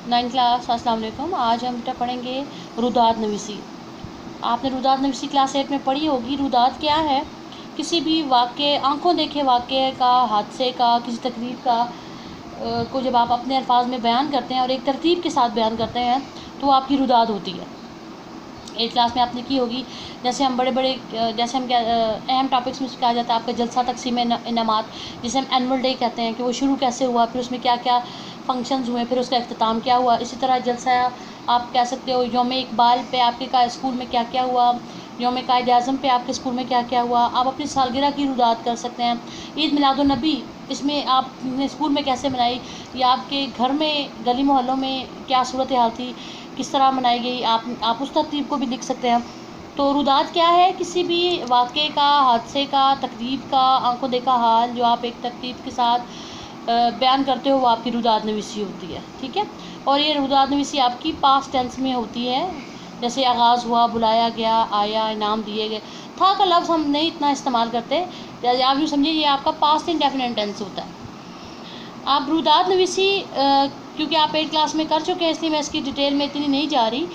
9th class, अस्सलाम वालेकुम। आज हम पढ़ेंगे रुदात नवीसी। आपने रुदात नवीसी क्लास 8 में पढ़ी होगी। रुदात क्या है? किसी भी वाक़े, आंखों देखे वाक़े का, हादसे का, किसी तकरीर का को जब आप अपने अल्फाज में बयान करते हैं और एक तरतीब के साथ बयान करते हैं तो आपकी रुदात होती है। 8th क्लास में आपने की होगी। जैसे हम जैसे हम क्या अहम टॉपिक्स में कहा जाता है आपका जलसा तकसीम इनामात, जिसे हम एनुअल डे कहते हैं, कि वो शुरू कैसे हुआ, फिर उसमें क्या क्या फंक्शंस हुए, फिर उसका इख्तिताम क्या हुआ। इसी तरह जलसा आप कह सकते हो यौम इकबाल पे आपके का स्कूल में क्या क्या हुआ, यौम कायद आज़म पे आपके स्कूल में क्या क्या हुआ। आप अपनी सालगिरह की रुदात कर सकते हैं। ईद मिलादुन्नबी, इसमें आपने स्कूल में कैसे मनाई, या आपके घर में गली मोहल्लों में क्या सूरत हाल थी, किस तरह मनाई गई, आप उस तरतीब को भी लिख सकते हैं। तो रुदात क्या है? किसी भी वाक़े का, हादसे का, तकरीब का, आंखों देखा हाल जो आप एक तरतीब के साथ बयान करते हो, वो आपकी रुदात नवीसी होती है। ठीक है। और ये रुदात नवीसी आपकी पास्ट टेंस में होती है। जैसे आगाज़ हुआ, बुलाया गया, आया, इनाम दिए गए। था का लफ्ज़ हम नहीं इतना इस्तेमाल करते, आप यूँ समझिए ये आपका पास्ट इंडेफिनिट टेंस होता है। आप रुदात नवीसी क्योंकि आप 8th क्लास में कर चुके हैं, इसलिए मैं इसकी डिटेल में इतनी नहीं जा रही।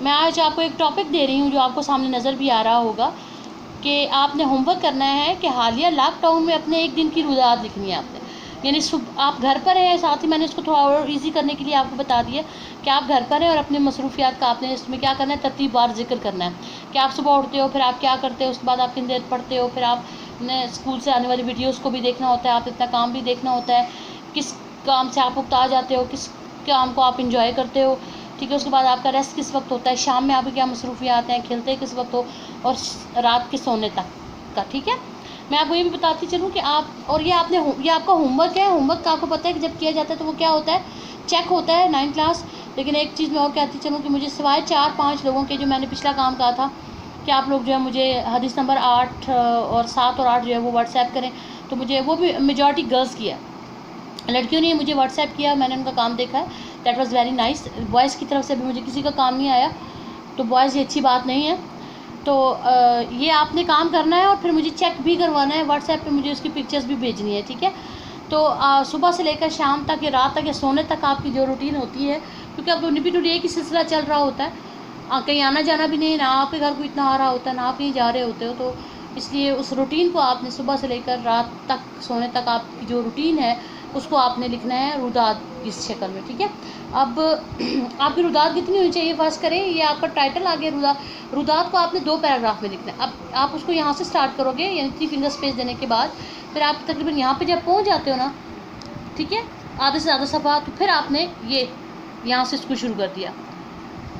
मैं आज आपको एक टॉपिक दे रही हूँ जो आपको सामने नज़र भी आ रहा होगा कि आपने होमवर्क करना है कि हालिया लॉकडाउन में अपने एक दिन की रुदात लिखनी है आपने। यानी आप घर पर हैं, साथ ही मैंने इसको थोड़ा और ईजी करने के लिए आपको बता दिया कि आप घर पर हैं और अपने मसरूफियात का आपने इसमें क्या करना है, तरतीबवार जिक्र करना है कि आप सुबह उठते हो, फिर आप क्या करते हो, उसके बाद आप कितनी देर पढ़ते हो, फिर आपने स्कूल से आने वाली वीडियोज़ को भी देखना होता है, आप इतना काम भी देखना होता है, किस काम से आप उकता जाते हो, किस काम को आप इंजॉय करते हो। ठीक है। उसके बाद आपका रेस्ट किस वक्त होता है, शाम में आपके क्या मसरूफियात हैं, खेलते किस वक्त हो, और रात के सोने तक का। ठीक है। मैं आपको ये भी बताती चलूँ कि ये आपका होमवर्क है। होमवर्क का आपको पता है कि जब किया जाता है तो वो क्या होता है, चेक होता है 9th क्लास। लेकिन एक चीज़ मैं और कहती चलूँ कि मुझे सिवाय 4-5 लोगों के, जो मैंने पिछला काम कहा था कि आप लोग जो है मुझे हदीस नंबर 8 और 7 और 8 जो है वो व्हाट्सएप करें, तो मुझे वो भी मेजॉरिटी गर्ल्स की है, लड़कियों ने मुझे व्हाट्सएप किया, मैंने उनका काम देखा है, that was very nice. Boys की तरफ से भी मुझे किसी का काम नहीं आया, तो बॉयज़ ये अच्छी बात नहीं है। तो ये आपने काम करना है और फिर मुझे चेक भी करवाना है व्हाट्सएप पे, मुझे उसकी पिक्चर्स भी भेजनी है। ठीक है। तो सुबह से लेकर शाम तक या रात तक या सोने तक आपकी जो रूटीन होती है, क्योंकि अब रिपीट एक ही सिलसिला चल रहा होता है, कहीं आना जाना भी नहीं, ना आपके घर को इतना आ रहा होता है, ना आप कहीं जा रहे होते हो, तो इसलिए उस रूटीन को आपने सुबह से लेकर रात तक सोने तक आपकी जो रूटीन है उसको आपने लिखना है रुदात की शक्ल में। ठीक है। अब आपकी रुदात कितनी होनी चाहिए, फर्स्ट करें, ये आपका टाइटल आ गया रुदात को आपने 2 पैराग्राफ में लिखना है। अब आप उसको यहाँ से स्टार्ट करोगे, यानी 3 फिंगर स्पेस देने के बाद फिर आप तकरीबन यहाँ पे जब पहुँच जाते हो ना, ठीक है, आधे से ज़्यादा सफ़ा, तो फिर आपने ये यहाँ से इसको शुरू कर दिया।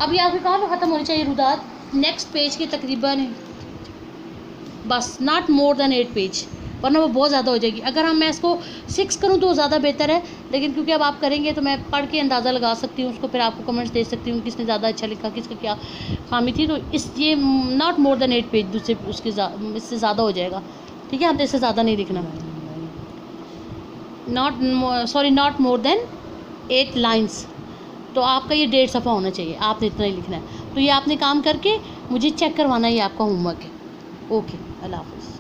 अब ये आपके कहाँ पे ख़त्म होनी चाहिए रुदात, नेक्स्ट पेज के तकरीबन बस नॉट मोर देन 8 पेज, वरना वो बहुत ज़्यादा हो जाएगी। अगर मैं इसको 6 करूँ तो ज़्यादा बेहतर है, लेकिन क्योंकि अब आप करेंगे तो मैं पढ़ के अंदाज़ा लगा सकती हूँ उसको, फिर आपको कमेंट्स दे सकती हूँ किसने ज़्यादा अच्छा लिखा, किसका क्या खामी थी। तो ये नॉट मोर देन 8 पेज, दूसरे इससे ज़्यादा हो जाएगा। ठीक है। हमने इससे ज़्यादा नहीं लिखना, नॉट मोर देन 8 लाइन्स। तो आपका ये 1.5 सफ़ा होना चाहिए, आपने इतना ही लिखना है। तो ये आपने काम करके मुझे चेक करवाना, ये आपका होमवर्क है। ओके, अल्लाह हाफ़िज़।